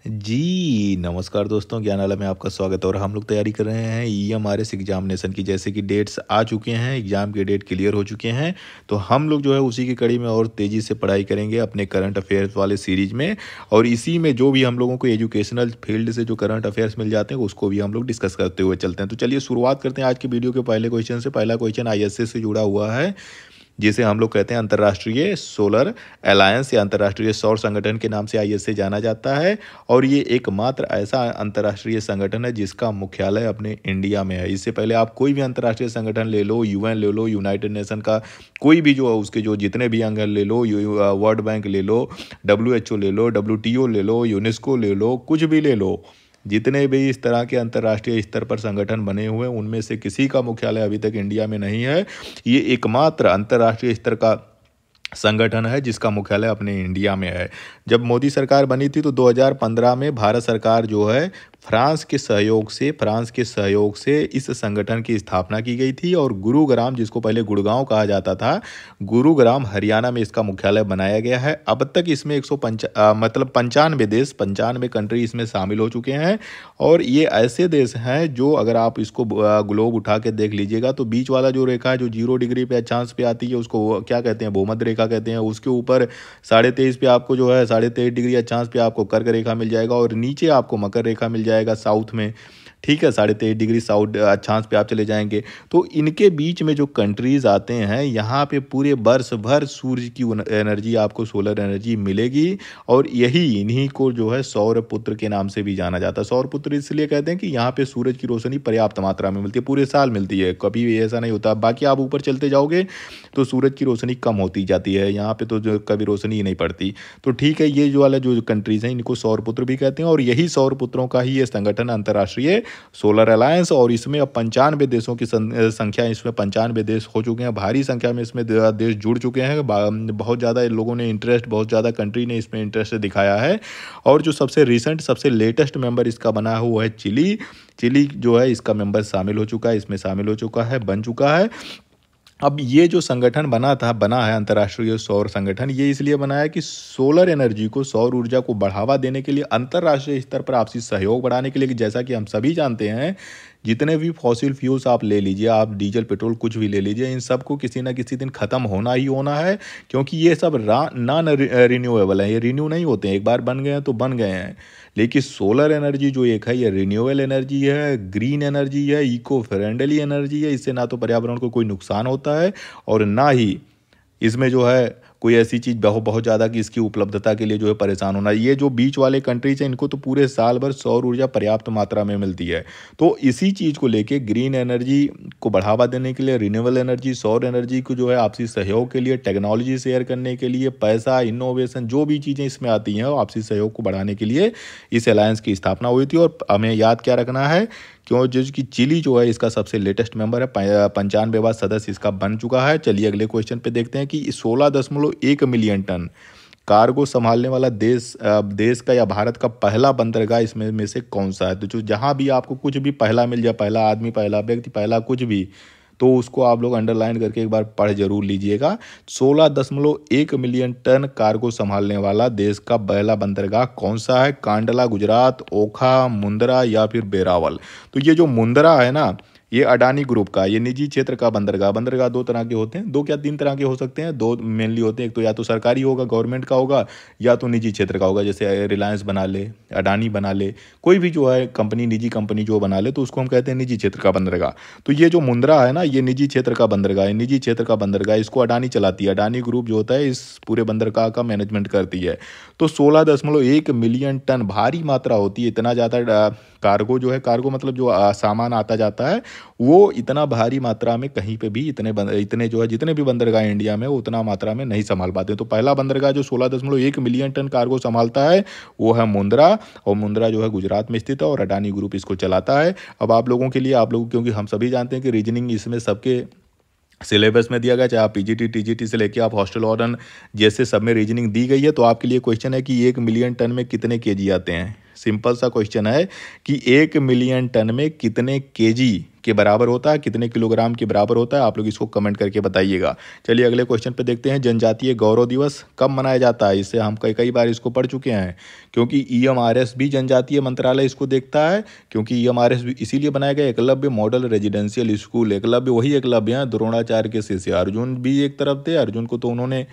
जी, नमस्कार दोस्तों, ज्ञानालय में आपका स्वागत है और हम लोग तैयारी कर रहे हैं ईएमआरएस एग्जामिनेशन की। जैसे कि डेट्स आ चुके हैं, एग्ज़ाम के डेट क्लियर हो चुके हैं, तो हम लोग जो है उसी की कड़ी में और तेज़ी से पढ़ाई करेंगे अपने करंट अफेयर्स वाले सीरीज़ में। और इसी में जो भी हम लोगों को एजुकेशनल फील्ड से जो करंट अफेयर्स मिल जाते हैं, उसको भी हम लोग डिस्कस करते हुए चलते हैं। तो चलिए शुरुआत करते हैं आज की वीडियो के पहले क्वेश्चन से। पहला क्वेश्चन आईएसए से जुड़ा हुआ है, जिसे हम लोग कहते हैं अंतर्राष्ट्रीय सोलर अलायंस या अंतर्राष्ट्रीय सौर संगठन के नाम से आईएसए जाना जाता है। और ये एकमात्र ऐसा अंतर्राष्ट्रीय संगठन है जिसका मुख्यालय अपने इंडिया में है। इससे पहले आप कोई भी अंतर्राष्ट्रीय संगठन ले लो, यूएन ले लो, यूनाइटेड नेशन का कोई भी जो उसके जो जितने भी अंग ले लो, वर्ल्ड बैंक ले लो, डब्ल्यूएचओ ले लो, डब्ल्यूटीओ ले लो, यूनेस्को ले लो, कुछ भी ले लो, जितने भी इस तरह के अंतर्राष्ट्रीय स्तर पर संगठन बने हुए हैं उनमें से किसी का मुख्यालय अभी तक इंडिया में नहीं है। ये एकमात्र अंतर्राष्ट्रीय स्तर का संगठन है जिसका मुख्यालय अपने इंडिया में है। जब मोदी सरकार बनी थी तो 2015 में भारत सरकार जो है फ्रांस के सहयोग से इस संगठन की स्थापना की गई थी। और गुरुग्राम, जिसको पहले गुड़गांव कहा जाता था, गुरुग्राम हरियाणा में इसका मुख्यालय बनाया गया है। अब तक इसमें 95 कंट्री इसमें शामिल हो चुके हैं। और ये ऐसे देश हैं जो, अगर आप इसको ग्लोब उठा के देख लीजिएगा, तो बीच वाला जो रेखा है जो 0 डिग्री पे अक्षांश पे आती है उसको क्या कहते हैं, भूमध्य रेखा कहते हैं। उसके ऊपर 23.5 पे आपको जो है 23.5 डिग्री अक्षांश पे आपको कर्क रेखा मिल जाएगा, और नीचे आपको मकर रेखा मिल जाएगा साउथ में। ठीक है, 23.5 डिग्री साउथ अक्षांश पे आप चले जाएंगे तो इनके बीच में जो कंट्रीज आते हैं, यहाँ पे पूरे वर्ष भर सूर्य की एनर्जी, आपको सोलर एनर्जी मिलेगी। और यही इन्हीं को जो है सौर पुत्र के नाम से भी जाना जाता है। सौर पुत्र इसलिए कहते हैं कि यहाँ पे सूरज की रोशनी पर्याप्त मात्रा में मिलती है, पूरे साल मिलती है, कभी भी ऐसा नहीं होता। बाकी आप ऊपर चलते जाओगे तो सूरज की रोशनी कम होती जाती है, यहाँ पे तो जो कभी रोशनी ही नहीं पड़ती। तो ठीक है, ये जो वाला जो कंट्रीज हैं इनको सौर पुत्र भी कहते हैं। और यही सौर पुत्रों का ही ये संगठन अंतर्राष्ट्रीय सोलर अलायंस। और इसमें अब 95 देशों की संख्या, इसमें 95 देश हो चुके हैं, भारी संख्या में इसमें देश जुड़ चुके हैं। बहुत ज़्यादा लोगों ने इंटरेस्ट, बहुत ज़्यादा कंट्री ने इसमें इंटरेस्ट दिखाया है। और जो सबसे रिसेंट, सबसे लेटेस्ट मेंबर इसका बना हुआ है चिली। चिली जो है इसका मेंबर शामिल हो चुका है, इसमें शामिल हो चुका है, बन चुका है। अब ये जो संगठन बना है अंतर्राष्ट्रीय सौर संगठन, ये इसलिए बना है कि सोलर एनर्जी को, सौर ऊर्जा को बढ़ावा देने के लिए, अंतर्राष्ट्रीय स्तर पर आपसी सहयोग बढ़ाने के लिए। कि जैसा कि हम सभी जानते हैं, जितने भी फॉसिल फ्यूल्स आप ले लीजिए, आप डीजल पेट्रोल कुछ भी ले लीजिए, इन सब को किसी ना किसी दिन ख़त्म होना ही होना है। क्योंकि ये सब नॉन रिन्यूएबल है, ये रिन्यू नहीं होते हैं, एक बार बन गए हैं तो बन गए हैं। लेकिन सोलर एनर्जी जो एक है, ये रिन्यूएबल एनर्जी है, ग्रीन एनर्जी है, इको फ्रेंडली एनर्जी है। इससे ना तो पर्यावरण को कोई नुकसान होता है और ना ही इसमें जो है कोई ऐसी चीज़ बहुत बहुत ज़्यादा कि इसकी उपलब्धता के लिए जो है परेशान होना। ये जो बीच वाले कंट्रीज हैं इनको तो पूरे साल भर सौर ऊर्जा पर्याप्त मात्रा में मिलती है। तो इसी चीज़ को लेके ग्रीन एनर्जी को बढ़ावा देने के लिए, रिन्यूएबल एनर्जी, सौर एनर्जी को जो है आपसी सहयोग के लिए, टेक्नोलॉजी शेयर करने के लिए, पैसा, इनोवेशन, जो भी चीज़ें इसमें आती हैं, आपसी सहयोग को बढ़ाने के लिए इस अलायंस की स्थापना हुई थी। और हमें याद क्या रखना है, क्यों जिसकी चिली जो है इसका सबसे लेटेस्ट मेंबर है, 95वां सदस्य इसका बन चुका है। चलिए अगले क्वेश्चन पे देखते हैं कि 16.1 मिलियन टन कार्गो संभालने वाला देश का या भारत का पहला बंदरगाह इसमें में से कौन सा है। तो जो जहां भी आपको कुछ भी पहला मिल जाए, पहला आदमी, पहला व्यक्ति, पहला कुछ भी, तो उसको आप लोग अंडरलाइन करके एक बार पढ़ जरूर लीजिएगा। 16.1 मिलियन टन कार्गो संभालने वाला देश का पहला बंदरगाह कौन सा है। कांडला गुजरात, ओखा, मुंद्रा या फिर वेरावल। तो ये जो मुंद्रा है ना, ये अडानी ग्रुप का, ये निजी क्षेत्र का बंदरगाह दो तरह के होते हैं, दो क्या तीन तरह के हो सकते हैं, दो मेनली होते हैं। एक तो या तो सरकारी होगा, गवर्नमेंट का होगा, या तो निजी क्षेत्र का होगा। जैसे रिलायंस बना ले, अडानी बना ले, कोई भी जो है कंपनी, निजी कंपनी जो बना ले, तो उसको हम कहते हैं निजी क्षेत्र का बंदरगाह। तो ये जो मुंद्रा है ना, ये निजी क्षेत्र का बंदरगाह है, निजी क्षेत्र का बंदरगाह। इसको अडानी चलाती है, अडानी ग्रुप जो होता है इस पूरे बंदरगाह का मैनेजमेंट करती है। तो 16.1 मिलियन टन भारी मात्रा होती है। इतना ज़्यादा कार्गो जो है, कार्गो मतलब जो सामान आता जाता है, वो इतना भारी मात्रा में कहीं पे भी इतने जो है जितने भी बंदरगाह इंडिया में, वो उतना मात्रा में नहीं संभाल पाते। तो पहला बंदरगाह जो 16.1 मिलियन टन कार्गो संभालता है वो है मुंद्रा। और मुंद्रा जो है गुजरात में स्थित है और अडानी ग्रुप इसको चलाता है। अब आप लोगों के लिए, आप लोग, क्योंकि हम सभी जानते हैं कि रीजनिंग इसमें सबके सिलेबस में दिया गया, चाहे आप पीजीटी, टीजीटी से लेके आप हॉस्टल वार्डन जैसे सब में रीजनिंग दी गई है। तो आपके लिए क्वेश्चन है कि 1 मिलियन टन में कितने केजी आते हैं। सिंपल सा क्वेश्चन है कि 1 मिलियन टन में कितने केजी के बराबर होता है, कितने किलोग्राम के बराबर होता है, आप लोग इसको कमेंट करके बताइएगा। चलिए अगले क्वेश्चन पे देखते हैं। जनजातीय गौरव दिवस कब मनाया जाता है? इससे हम कई कई बार इसको पढ़ चुके हैं, क्योंकि ईएमआरएस भी जनजातीय मंत्रालय इसको देखता है, क्योंकि ईएमआरएस भी इसीलिए बनाया गया। Eklavya model residential school, Eklavya वही एकलव्य हैं, द्रोणाचार्य के शिष्य। अर्जुन भी एक तरफ थे, अर्जुन को तो उन्होंने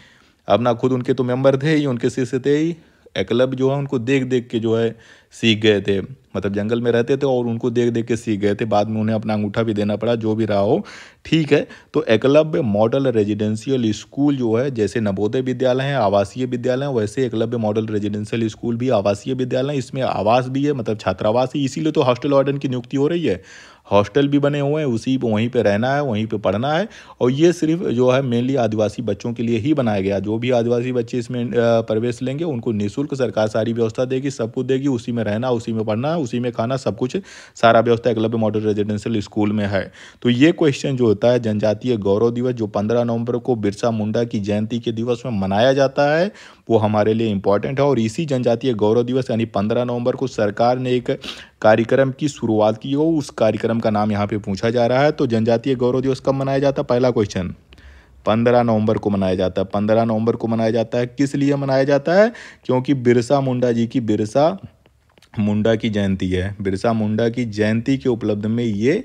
अपना खुद, उनके तो मेंबर थे ही, उनके शिष्य थे ही। एकलव्य जो है उनको देख देख के जो है सीख गए थे, मतलब जंगल में रहते थे और उनको देख देख के सीख गए थे। बाद में उन्हें अपना अंगूठा भी देना पड़ा, जो भी रहा हो, ठीक है। तो एकलव्य मॉडल रेजिडेंशियल स्कूल जो है, जैसे नवोदय विद्यालय हैं आवासीय विद्यालय हैं, वैसे एकलव्य मॉडल रेजिडेंशियल स्कूल भी आवासीय विद्यालय है। इसमें आवास भी है, मतलब छात्रावास ही, इसीलिए तो हॉस्टल वार्डन की नियुक्ति हो रही है। हॉस्टल भी बने हुए हैं, उसी वहीं पे रहना है, वहीं पे पढ़ना है। और ये सिर्फ जो है मेनली आदिवासी बच्चों के लिए ही बनाया गया। जो भी आदिवासी बच्चे इसमें प्रवेश लेंगे उनको निःशुल्क सरकार सारी व्यवस्था देगी, सब कुछ देगी, उसी में रहना, उसी में पढ़ना, उसी में खाना, सब कुछ, सारा व्यवस्था एकलव्य मॉडल रेजिडेंशियल स्कूल में है। तो ये क्वेश्चन जो होता है, जनजातीय गौरव दिवस जो 15 नवंबर को बिरसा मुंडा की जयंती के दिवस में मनाया जाता है, वो हमारे लिए इम्पॉर्टेंट है। और इसी जनजातीय गौरव दिवस यानी 15 नवंबर को सरकार ने एक कार्यक्रम की शुरुआत की हो, उस कार्यक्रम का नाम यहाँ पे पूछा जा रहा है। तो जनजातीय गौरव दिवस कब मनाया जाता है? पहला क्वेश्चन 15 नवंबर को मनाया जाता है। 15 नवंबर को मनाया जाता है, किस लिए मनाया जाता है? क्योंकि बिरसा मुंडा जी की, बिरसा मुंडा की जयंती है। बिरसा मुंडा की जयंती के उपलब्ध में ये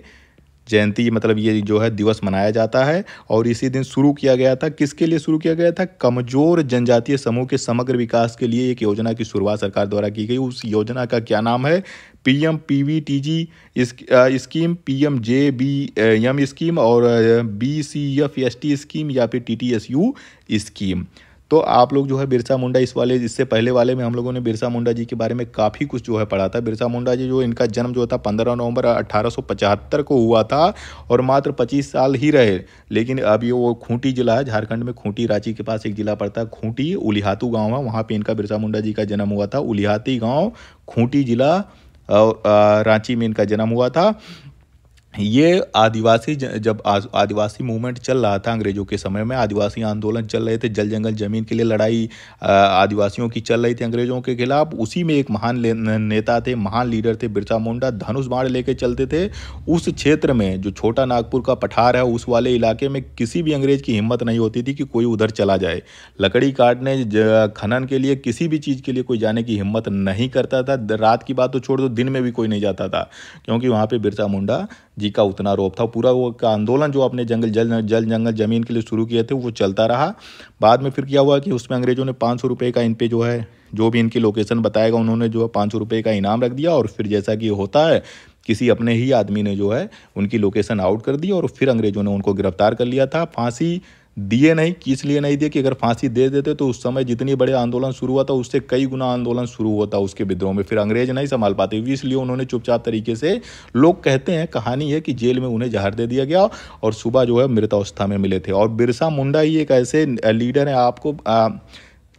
जयंती, मतलब ये जो है दिवस मनाया जाता है। और इसी दिन शुरू किया गया था, किसके लिए शुरू किया गया था? कमजोर जनजातीय समूह के समग्र विकास के लिए एक योजना की शुरुआत सरकार द्वारा की गई। उस योजना का क्या नाम है? PMPVTG स्कीम, PMJBM स्कीम, और BCFST स्कीम, या फिर TTSU स्कीम। तो आप लोग जो है बिरसा मुंडा, इससे पहले वाले में हम लोगों ने बिरसा मुंडा जी के बारे में काफ़ी कुछ जो है पढ़ा था। बिरसा मुंडा जी जो, इनका जन्म जो था 15 नवंबर 1875 को हुआ था, और मात्र 25 साल ही रहे। लेकिन अब ये वो खूंटी जिला है, झारखंड में खूंटी, रांची के पास एक जिला पड़ता है खूंटी, उलिहातू गाँव है, वहाँ पर इनका बिरसा मुंडा जी का जन्म हुआ था। उलिहाती गाँव, खूंटी जिला, और रांची में इनका जन्म हुआ था। ये आदिवासी, जब आदिवासी मूवमेंट चल रहा था अंग्रेजों के समय में, आदिवासी आंदोलन चल रहे थे, जल जंगल जमीन के लिए लड़ाई आदिवासियों की चल रही थी अंग्रेजों के खिलाफ। उसी में एक महान नेता थे, महान लीडर थे बिरसा मुंडा। धनुष बाण लेके चलते थे। उस क्षेत्र में जो छोटा नागपुर का पठार है, उस वाले इलाके में किसी भी अंग्रेज की हिम्मत नहीं होती थी कि कोई उधर चला जाए। लकड़ी काटने, खनन के लिए, किसी भी चीज़ के लिए कोई जाने की हिम्मत नहीं करता था। रात की बात तो छोड़ दो, दिन में भी कोई नहीं जाता था, क्योंकि वहाँ पे बिरसा मुंडा जी का उतना रोप था। पूरा वो का आंदोलन जो अपने जल जंगल जमीन के लिए शुरू किए थे, वो चलता रहा। बाद में फिर क्या हुआ कि उसमें अंग्रेजों ने 500 रुपये का इन पे जो है, जो भी इनकी लोकेशन बताएगा, उन्होंने जो है 500 रुपये का इनाम रख दिया। और फिर जैसा कि होता है, किसी अपने ही आदमी ने जो है उनकी लोकेशन आउट कर दी, और फिर अंग्रेजों ने उनको गिरफ्तार कर लिया था। फांसी दिए नहीं, किस लिए नहीं दिए कि अगर फांसी दे देते तो उस समय जितनी बड़े आंदोलन शुरू हुआ था, उससे कई गुना आंदोलन शुरू होता उसके विद्रोह में, फिर अंग्रेज नहीं संभाल पाते, इसलिए उन्होंने चुपचाप तरीके से, लोग कहते हैं, कहानी है कि जेल में उन्हें जहर दे दिया गया और सुबह जो है मृत अवस्था में मिले थे। और बिरसा मुंडा ही एक ऐसे लीडर हैं, आपको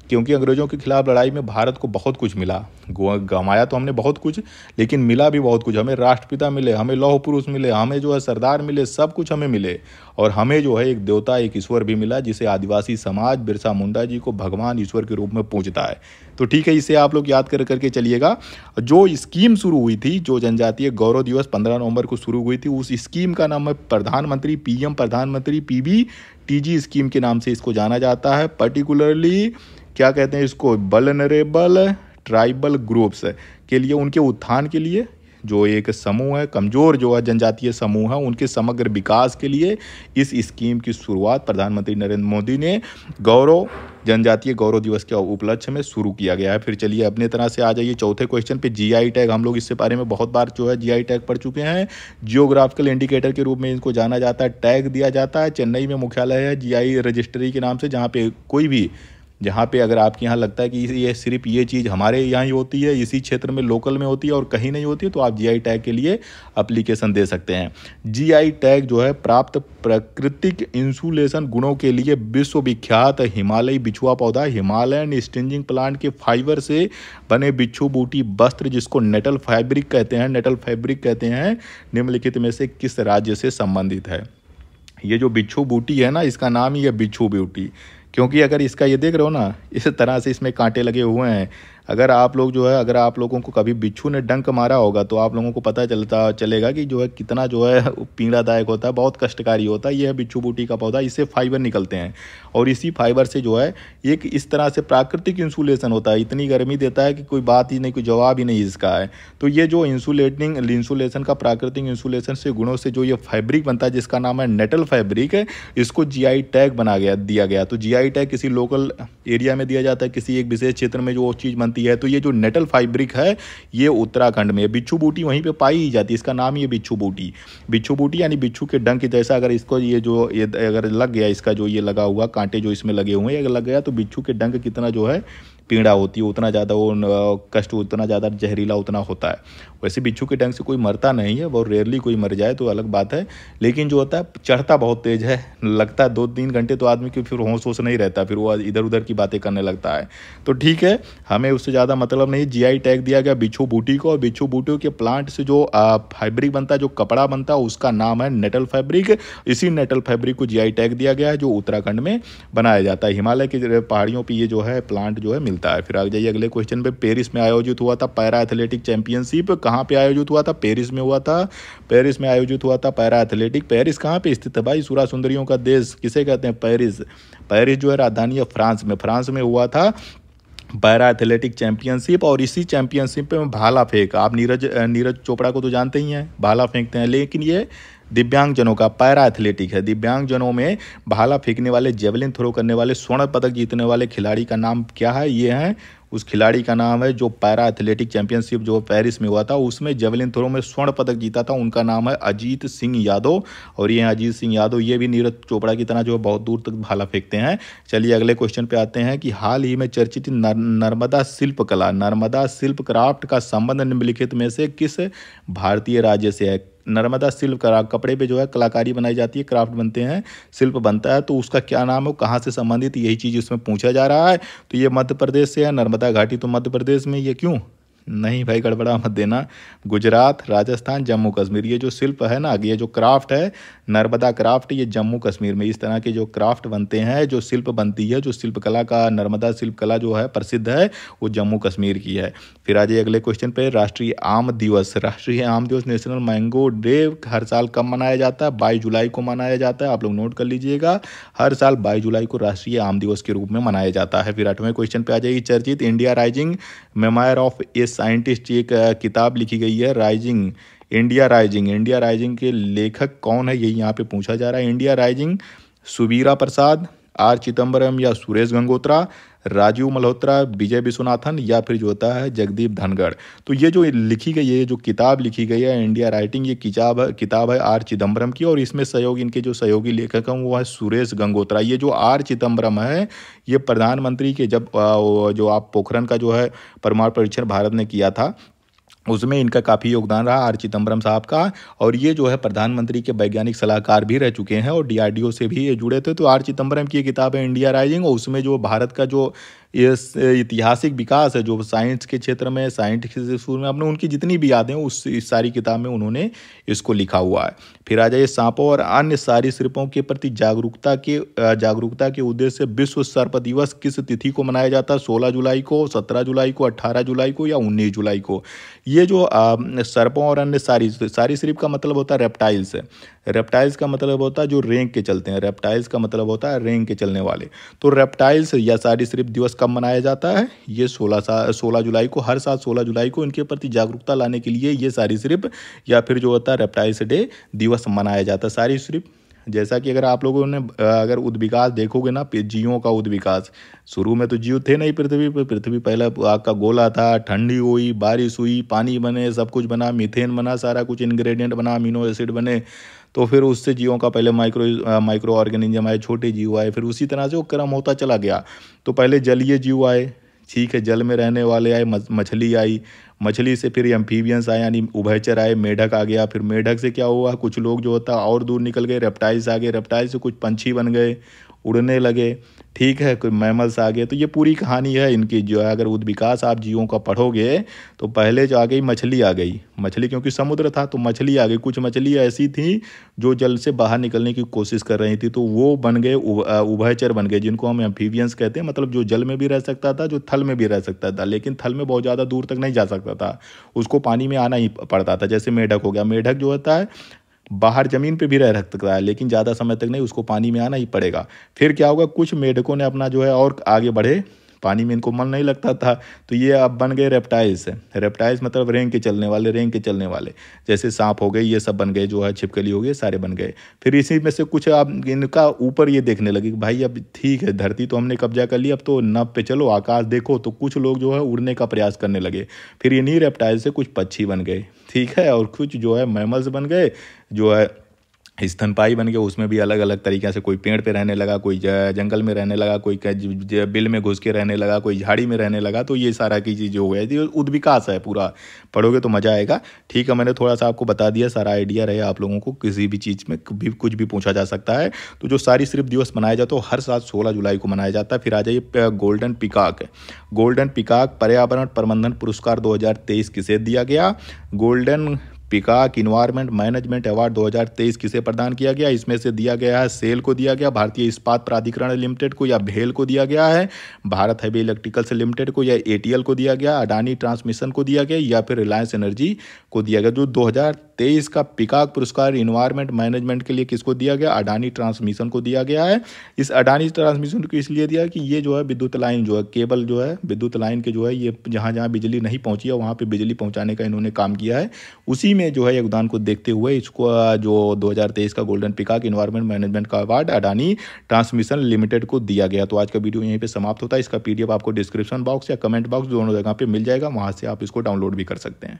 क्योंकि अंग्रेजों के खिलाफ लड़ाई में भारत को बहुत कुछ मिला, गंवाया तो हमने बहुत कुछ, लेकिन मिला भी बहुत कुछ। हमें राष्ट्रपिता मिले, हमें लौह पुरुष मिले, हमें जो है सरदार मिले, सब कुछ हमें मिले। और हमें जो है एक देवता, एक ईश्वर भी मिला, जिसे आदिवासी समाज बिरसा मुंडा जी को भगवान ईश्वर के रूप में पूजता है। तो ठीक है, इसे आप लोग याद करके चलिएगा। जो स्कीम शुरू हुई थी, जो जनजातीय गौरव दिवस 15 नवंबर को शुरू हुई थी, उस स्कीम का नाम है प्रधानमंत्री PM प्रधानमंत्री PBTG स्कीम के नाम से इसको जाना जाता है। पर्टिकुलरली क्या कहते हैं इसको, वल्नरेबल ट्राइबल ग्रुप्स के लिए, उनके उत्थान के लिए, जो एक समूह है, कमज़ोर जो है जनजातीय समूह है, उनके समग्र विकास के लिए इस स्कीम की शुरुआत प्रधानमंत्री नरेंद्र मोदी ने जनजातीय गौरव दिवस के उपलक्ष्य में शुरू किया गया है। फिर चलिए अपने तरह से आ जाइए चौथे क्वेश्चन पे। GI टैग, हम लोग इससे बारे में बहुत बार जो है GI टैग पढ़ चुके हैं। जियोग्राफिकल इंडिकेटर के रूप में इनको जाना जाता है, टैग दिया जाता है। चेन्नई में मुख्यालय है GI रजिस्ट्री के नाम से, जहाँ पे कोई भी, जहाँ पे अगर आपके यहाँ लगता है कि ये सिर्फ ये चीज़ हमारे यहाँ ही होती है, इसी क्षेत्र में लोकल में होती है और कहीं नहीं होती है, तो आप GI टैग के लिए एप्लीकेशन दे सकते हैं। GI टैग जो है प्राप्त प्राकृतिक इंसुलेशन गुणों के लिए विश्वविख्यात हिमालयी बिछुआ पौधा, हिमालयन स्टिंजिंग प्लांट के फाइबर से बने बिच्छू बूटी वस्त्र, जिसको नेटल फैब्रिक कहते हैं, निम्नलिखित में से किस राज्य से संबंधित है? ये जो बिच्छू बूटी है ना, इसका नाम ही है बिच्छू बूटी, क्योंकि अगर इसका ये देख रहे हो ना, इस तरह से इसमें कांटे लगे हुए हैं, अगर आप लोग जो है, अगर आप लोगों को कभी बिच्छू ने डंक मारा होगा तो आप लोगों को पता चलेगा कि जो है कितना जो है पीड़ादायक होता है, बहुत कष्टकारी होता है। यह है बिच्छू बूटी का पौधा, इससे फाइबर निकलते हैं और इसी फाइबर से जो है एक इस तरह से प्राकृतिक इंसुलेशन होता है, इतनी गर्मी देता है कि कोई बात ही नहीं, कोई जवाब ही नहीं इसका है। तो ये जो इंसुलेशन का प्राकृतिक इंसुलेशन से गुणों से जो ये फैब्रिक बनता है जिसका नाम है नेटल फैब्रिक है, इसको जीआई टैग दिया गया। तो जीआई टैग किसी लोकल एरिया में दिया जाता है, किसी एक विशेष क्षेत्र में जो वो चीज़ बनती है। तो ये जो नेटल फैब्रिक है ये उत्तराखंड में, बिच्छू बूटी वहीं पे पाई ही जाती है, इसका नाम ही है बिच्छू बूटी यानी बिच्छू के डंक जैसा। अगर इसको ये अगर लग गया, इसका जो ये लगा हुआ कांटे जो इसमें लगे हुए हैं अगर लग गया तो बिच्छू के डंक कितना जो है पीड़ा होती है, उतना ज़्यादा वो कष्ट, उतना ज़्यादा जहरीला उतना होता है। वैसे बिच्छू के डंक से कोई मरता नहीं है, बहुत रेयरली कोई मर जाए तो अलग बात है, लेकिन जो होता है चढ़ता बहुत तेज है, लगता है 2-3 घंटे तो आदमी की फिर होश नहीं रहता, फिर वो इधर उधर की बातें करने लगता है। तो ठीक है, हमें उससे ज़्यादा मतलब नहीं। जीआई टैग दिया गया बिच्छू बूटी को, और बिच्छू बूटी के प्लांट से जो फैब्रिक बनता है, जो कपड़ा बनता है उसका नाम है नेटल फैब्रिक। इसी नेटल फैब्रिक को जीआई टैग दिया गया है जो उत्तराखंड में बनाया जाता है। हिमालय की पहाड़ियों पर ये जो है प्लांट जो है मिलता है। फिर आ जाइए अगले क्वेश्चन पे। पेरिस में आयोजित हुआ था पैरा एथलेटिक चैंपियनशिप, कहाँ पे आयोजित हुआ था? पेरिस में हुआ था। पेरिस में आयोजित हुआ था पैरा एथलेटिक। पेरिस कहाँ पे स्थित है भाई? सुरा सुंदरियों का देश किसे कहते हैं? पेरिस। पेरिस जो है राजधानी है फ्रांस में, फ्रांस में हुआ था पैरा एथलेटिक चैंपियनशिप। और इसी चैंपियनशिप में भाला फेंक, आप नीरज चोपड़ा को तो जानते ही हैं, भाला फेंकते हैं, लेकिन ये दिव्यांगजनों का पैरा एथलेटिक है। दिव्यांगजनों में भाला फेंकने वाले, जेवलिन थ्रो करने वाले, स्वर्ण पदक जीतने वाले खिलाड़ी का नाम क्या है? ये है, उस खिलाड़ी का नाम है जो पैरा एथलेटिक चैंपियनशिप जो पेरिस में हुआ था उसमें जेवलिन थ्रो में स्वर्ण पदक जीता था, उनका नाम है अजीत सिंह यादव। और ये अजीत सिंह यादव ये भी नीरज चोपड़ा की तरह जो है बहुत दूर तक भाला फेंकते हैं। चलिए अगले क्वेश्चन पे आते हैं कि हाल ही में चर्चित नर्मदा शिल्पकला, नर्मदा शिल्प क्राफ्ट का संबंध निम्नलिखित में से किस भारतीय राज्य से है? नर्मदा शिल्प करा, कपड़े पे जो है कलाकारी बनाई जाती है, क्राफ्ट बनते हैं, शिल्प बनता है, तो उसका क्या नाम है, कहाँ से संबंधित, यही चीज़ इसमें पूछा जा रहा है। तो ये मध्य प्रदेश से है, नर्मदा घाटी तो मध्य प्रदेश में, ये क्यों? नहीं भाई गड़बड़ा मत देना। गुजरात, राजस्थान, जम्मू कश्मीर, ये जो शिल्प है ना, ये जो क्राफ्ट है नर्मदा क्राफ्ट, ये जम्मू कश्मीर में इस तरह के जो क्राफ्ट बनते हैं, जो शिल्प बनती है, जो शिल्पकला का नर्मदा शिल्पकला जो है प्रसिद्ध है वो जम्मू कश्मीर की है। फिर आ जाइए अगले क्वेश्चन पे। राष्ट्रीय आम दिवस, राष्ट्रीय आम दिवस नेशनल मैंगो डे हर साल कब मनाया जाता है? 22 जुलाई को मनाया जाता है, आप लोग नोट कर लीजिएगा। हर साल 22 जुलाई को राष्ट्रीय आम दिवस के रूप में मनाया जाता है। फिर 8वें क्वेश्चन पे आ जाइए। चर्चित India rising memoir of a scientist, एक किताब लिखी गई है rising, India rising. India rising के लेखक कौन है, यही यहाँ पे पूछा जा रहा है। India rising Subira Prasad, R Chidambaram या सुरेश गंगोत्रा, राजीव मल्होत्रा, विजय विश्वनाथन या फिर जो होता है जगदीप धनखड़। तो ये जो लिखी गई है, जो किताब लिखी गई है इंडिया राइटिंग, ये किताब है आर चिदम्बरम की, और इसमें सहयोग, इनके जो सहयोगी लेखक हैं वो है सुरेश गंगोत्रा। ये जो आर चिदम्बरम है ये प्रधानमंत्री के जब जो आप पोखरण का जो है परमाणु परीक्षण भारत ने किया था उसमें इनका काफ़ी योगदान रहा, आर चिदम्बरम साहब का। और ये जो है प्रधानमंत्री के वैज्ञानिक सलाहकार भी रह चुके हैं और डीआरडीओ से भी ये जुड़े थे। तो आर चिदम्बरम की ये किताब है इंडिया राइजिंग, और उसमें जो भारत का जो ये ऐतिहासिक विकास है, जो साइंस के क्षेत्र में, साइंटिफिक स्कूल में अपने उनकी जितनी भी यादें उस इस सारी किताब में उन्होंने इसको लिखा हुआ है। फिर आ जाइए सांपों और अन्य सरीसृपों के प्रति जागरूकता के उद्देश्य से विश्व सर्प दिवस किस तिथि को मनाया जाता है? 16 जुलाई को, 17 जुलाई को, 18 जुलाई को या 19 जुलाई को? ये जो सर्पों और अन्य सरीसृप का मतलब होता है रेप्टाइल्स। रेप्टाइल्स का मतलब होता है जो रेंग के चलते हैं, रेप्टाइल्स का मतलब होता है रेंग के चलने वाले। तो रेप्टाइल्स या सरीसृप दिवस कब मनाया जाता है? ये 16 जुलाई को, हर साल 16 जुलाई को इनके प्रति जागरूकता लाने के लिए ये सरीसृप या फिर जो होता है रेप्टाइल्स डे दिवस मनाया जाता है। सरीसृप जैसा कि अगर आप लोगों ने अगर उद्विकास देखोगे ना, जीवों का उद्विकास, शुरू में तो जीव थे नहीं पृथ्वी पर, पृथ्वी पहले आग का गोला था, ठंडी हुई, बारिश हुई, पानी बने, सब कुछ बना, मीथेन बना, सारा कुछ इंग्रेडिएंट बना, अमीनो एसिड बने, तो फिर उससे जीवों का पहले माइक्रो ऑर्गेनिज्म आए, छोटे जीव आए, फिर उसी तरह से वो क्रम होता चला गया। तो पहले जलीय जीव आए, ठीक है, जल में रहने वाले आए, मछली आई, मछली से फिर एम्फीबियंस आए यानी उभयचर आए, मेढक आ गया, फिर मेढक से क्या हुआ, कुछ लोग जो होता और दूर निकल गए, रेप्टाइल्स आ गए, रेप्टाइल से कुछ पंछी बन गए, उड़ने लगे, ठीक है, कोई मैमल्स आ गए। तो ये पूरी कहानी है इनकी जो है, अगर उद्विकास आप जीवों का पढ़ोगे तो पहले जो आ गई मछली आ गई। मछली क्योंकि समुद्र था तो मछली आ गई। कुछ मछली ऐसी थी जो जल से बाहर निकलने की कोशिश कर रही थी, तो वो बन गए उभयचर बन गए, जिनको हम एम्फीबियंस कहते हैं। मतलब जो जल में भी रह सकता था, जो थल में भी रह सकता था, लेकिन थल में बहुत ज़्यादा दूर तक नहीं जा सकता था, उसको पानी में आना ही पड़ता था। जैसे मेढक हो गया, मेढक जो होता है बाहर ज़मीन पे भी रह सकता है, लेकिन ज़्यादा समय तक नहीं, उसको पानी में आना ही पड़ेगा। फिर क्या होगा, कुछ मेढकों ने अपना जो है और आगे बढ़े, पानी में इनको मन नहीं लगता था, तो ये अब बन गए रेप्टाइल्स। रेप्टाइल्स मतलब रेंग के चलने वाले, रेंग के चलने वाले, जैसे सांप हो गए, ये सब बन गए, जो है छिपकली हो गई, सारे बन गए। फिर इसी में से कुछ अब इनका ऊपर ये देखने लगे कि भाई अब ठीक है, धरती तो हमने कब्जा कर लिया, अब तो नभ पे चलो, आकाश देखो। तो कुछ लोग जो है उड़ने का प्रयास करने लगे। फिर इन्हीं रेप्टाइल से कुछ पक्षी बन गए, ठीक है, और कुछ जो है मैमल्स बन गए, जो है स्तनपाई बन गया। उसमें भी अलग अलग तरीके से, कोई पेड़ पे रहने लगा, कोई जंगल में रहने लगा, कोई बिल में घुस के रहने लगा, कोई झाड़ी में रहने लगा। तो ये सारा की चीज़ हो गया, ये उद्विकास है पूरा। पढ़ोगे तो मज़ा आएगा। ठीक है, मैंने थोड़ा सा आपको बता दिया, सारा आइडिया रहे आप लोगों को, किसी भी चीज़ में भी कुछ भी पूछा जा सकता है। तो जो सारी सिर्फ दिवस मनाया जाता है हर साल 16 जुलाई को मनाया जाता है। फिर आ जाइए गोल्डन पिकॉक। गोल्डन पिकॉक पर्यावरण प्रबंधन पुरस्कार 2023 किसे दिया गया? Golden peacock environment management award 2023 किसे प्रदान किया गया? इसमें से दिया गया है सेल को दिया गया, भारतीय इस्पात प्राधिकरण लिमिटेड को, या भेल को दिया गया है, भारत हैवी इलेक्ट्रिकल्स लिमिटेड को, या एटीएल को दिया गया, अडानी ट्रांसमिशन को दिया गया, या फिर रिलायंस एनर्जी को दिया गया। जो 2023 का पिकॉक पुरस्कार इन्वायरमेंट मैनेजमेंट के लिए किसको दिया गया? अडानी ट्रांसमिशन को दिया गया है। इस अडानी ट्रांसमिशन को इसलिए दिया कि ये जो है विद्युत लाइन, जो है केबल, जो है विद्युत लाइन के, जो है ये जहाँ जहाँ बिजली नहीं पहुंची है वहाँ पे बिजली पहुंचाने का इन्होंने काम किया है। उसी में जो है योगदान को देखते हुए इसको जो 2023 का गोल्डन पिकॉक इन्वायरमेंट मैनेजमेंट का अवार्ड अडानी ट्रांसमिशन लिमिटेड को दिया गया। तो आज का वीडियो यहीं पे समाप्त होता है। इसका पीडीएफ आपको डिस्क्रिप्शन बॉक्स या कमेंट बॉक्स दोनों जगह पे मिल जाएगा, वहां से आप इसको डाउनलोड भी कर सकते हैं।